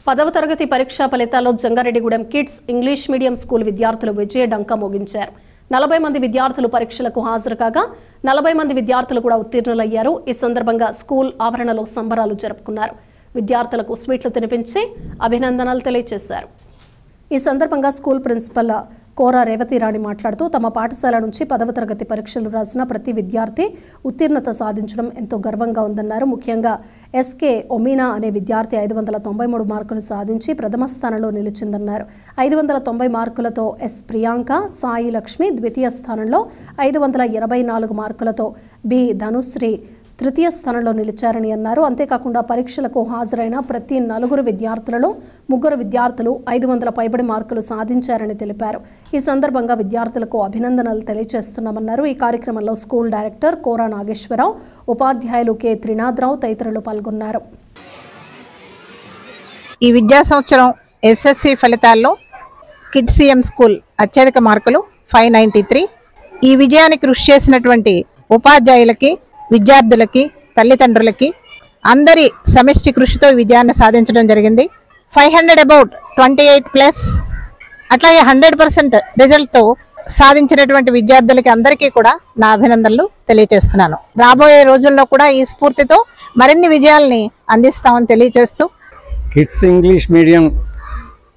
10వ తరగతి పరీక్షా ఫలితాల్లో Jangareddygudem kids English medium school విద్యార్థులు విజయ డంకా మోగించారు. 40 మంది విద్యార్థులు పరీక్షలకు హాజరు కాగా 40 మంది విద్యార్థులు కూడా ఉత్తీర్ణులయ్యారు. ఈ సందర్భంగా స్కూల్ ఆవరణలో సంబరాలు జరుపుకున్నారు. విద్యార్థులకు స్వీట్లు తినిపించి అభినందనలు తెలియజేశారు. ఈ సందర్భంగా స్కూల్ ప్రిన్సిపల్ కోరా రేవతి రాణి మాట్లాడుతూ తమ పాఠశాల నుంచి 10వ తరగతి పరీక్షలు రాసిన ప్రతి విద్యార్థి ఉత్తీర్ణత సాధించడం ఎంతో గర్వంగా ఉందన్నారు. ముఖ్యంగా ఎస్కే ఒమీనా అనే విద్యార్థి 593 మార్కులు సాధించి ప్రథమ స్థానంలో నిలిచిందన్నారు. 590 మార్కులతో ఎస్ ప్రియాంక, సాయి లక్ష్మి ద్వితీయ స్థానంలో, 584 మార్కులతో బి ధనుశ్రీ తృతీయ స్థానంలో నిలిచారని అన్నారు. అంతేకాకుండా పరీక్షలకు హాజరైన ప్రతి 4 విద్యార్థులలో 3 విద్యార్థులు 500 పైబడి మార్కులు సాధించారని తెలిపారు. ఈ సందర్భంగా విద్యార్థులకు అభినందనలు తెలియజేస్తున్నామన్నారు. ఈ కార్యక్రమంలో స్కూల్ డైరెక్టర్ కోరా నాగేశ్వరరావు, ఉపాధ్యాయులు కె త్రినాథరావు తదితరులు పాల్గొన్నారు. ఈ విద్యా సంవత్సరం ఎస్ఎస్సి ఫలితాల్లో కిడ్స్ సిఎం స్కూల్ అత్యధిక మార్కులు 593. ఈ విజయానికి కృషి చేసినటువంటి ఉపాధ్యాయులకి, విద్యార్థులకి, తల్లిదండ్రులకి అందరి సమిష్టి కృషితో విజయాన్ని సాధించడం జరిగింది. 500 అబౌట్ 28+ అట్లాగే 100% రిజల్ట్తో సాధించినటువంటి విద్యార్థులకి అందరికీ కూడా నా అభినందనలు తెలియజేస్తున్నాను. రాబోయే రోజుల్లో కూడా ఈ స్ఫూర్తితో మరిన్ని విజయాల్ని అందిస్తామని తెలియజేస్తూ కిడ్స్ ఇంగ్లీష్ మీడియం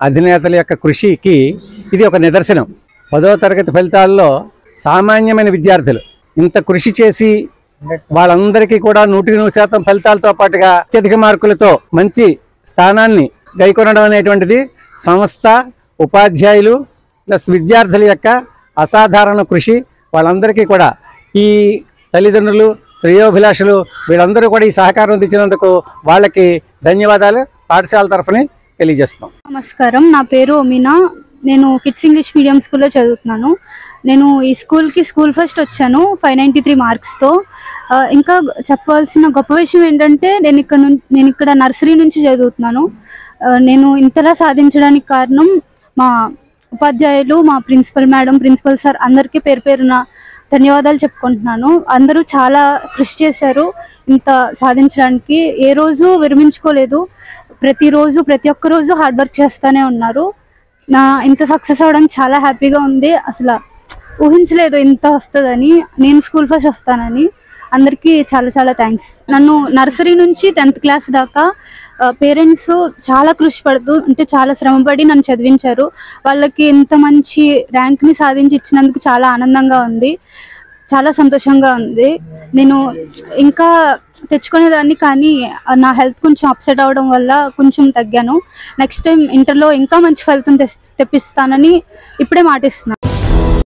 అధినేతల యొక్క కృషికి ఇది ఒక నిదర్శనం. 10వ తరగతి ఫలితాల్లో సామాన్యమైన విద్యార్థులు ఇంత కృషి చేసి వాళ్ళందరికీ కూడా 100% ఫలితాలతో పాటుగా అత్యధిక మార్కులతో మంచి స్థానాన్ని గైకొనడం అనేటువంటిది సంస్థ, ఉపాధ్యాయులు ప్లస్ విద్యార్థుల యొక్క అసాధారణ కృషి. వాళ్ళందరికీ కూడా ఈ తల్లిదండ్రులు, శ్రేయోభిలాషులు వీళ్ళందరూ కూడా ఈ సహకారం అందించినందుకు వాళ్ళకి ధన్యవాదాలు పాఠశాల తరఫున తెలియజేస్తున్నాం. నమస్కారం, నా పేరు ఒమీనా. నేను కిడ్స్ ఇంగ్లీష్ మీడియం స్కూల్లో చదువుతున్నాను. నేను ఈ స్కూల్ ఫస్ట్ వచ్చాను 593 మార్క్స్తో. ఇంకా చెప్పాల్సిన గొప్ప విషయం ఏంటంటే నేను ఇక్కడ నర్సరీ నుంచి చదువుతున్నాను. నేను ఇంతలా సాధించడానికి కారణం మా ఉపాధ్యాయులు, మా ప్రిన్సిపల్ మేడం, ప్రిన్సిపల్ సార్ అందరికీ పేరు పేరున ధన్యవాదాలు చెప్పుకుంటున్నాను. అందరూ చాలా కృషి చేశారు ఇంత సాధించడానికి. ఏ రోజు విరమించుకోలేదు. ప్రతిరోజు ప్రతి ఒక్క రోజు హార్డ్ వర్క్ చేస్తూనే ఉన్నారు. ఇంత సక్సెస్ అవ్వడానికి చాలా హ్యాపీగా ఉంది. అసలు ఊహించలేదు ఇంత వస్తుందని, నేను స్కూల్ ఫస్ట్ వస్తానని. అందరికీ చాలా చాలా థ్యాంక్స్. నన్ను నర్సరీ నుంచి 10th క్లాస్ దాకా పేరెంట్స్ చాలా కృషి పడుతూ చాలా శ్రమపడి నన్ను చదివించారు. వాళ్ళకి ఇంత మంచి ర్యాంక్ని సాధించి ఇచ్చినందుకు చాలా ఆనందంగా ఉంది, చాలా సంతోషంగా ఉంది. నేను ఇంకా తెచ్చుకునేదాన్ని, కానీ నా హెల్త్ కొంచెం అప్సెట్ అవ్వడం వల్ల కొంచెం తగ్గాను. నెక్స్ట్ టైం ఇంటర్లో ఇంకా మంచి ఫలితం తెప్పిస్తానని ఇప్పుడే మాటిస్తున్నాను.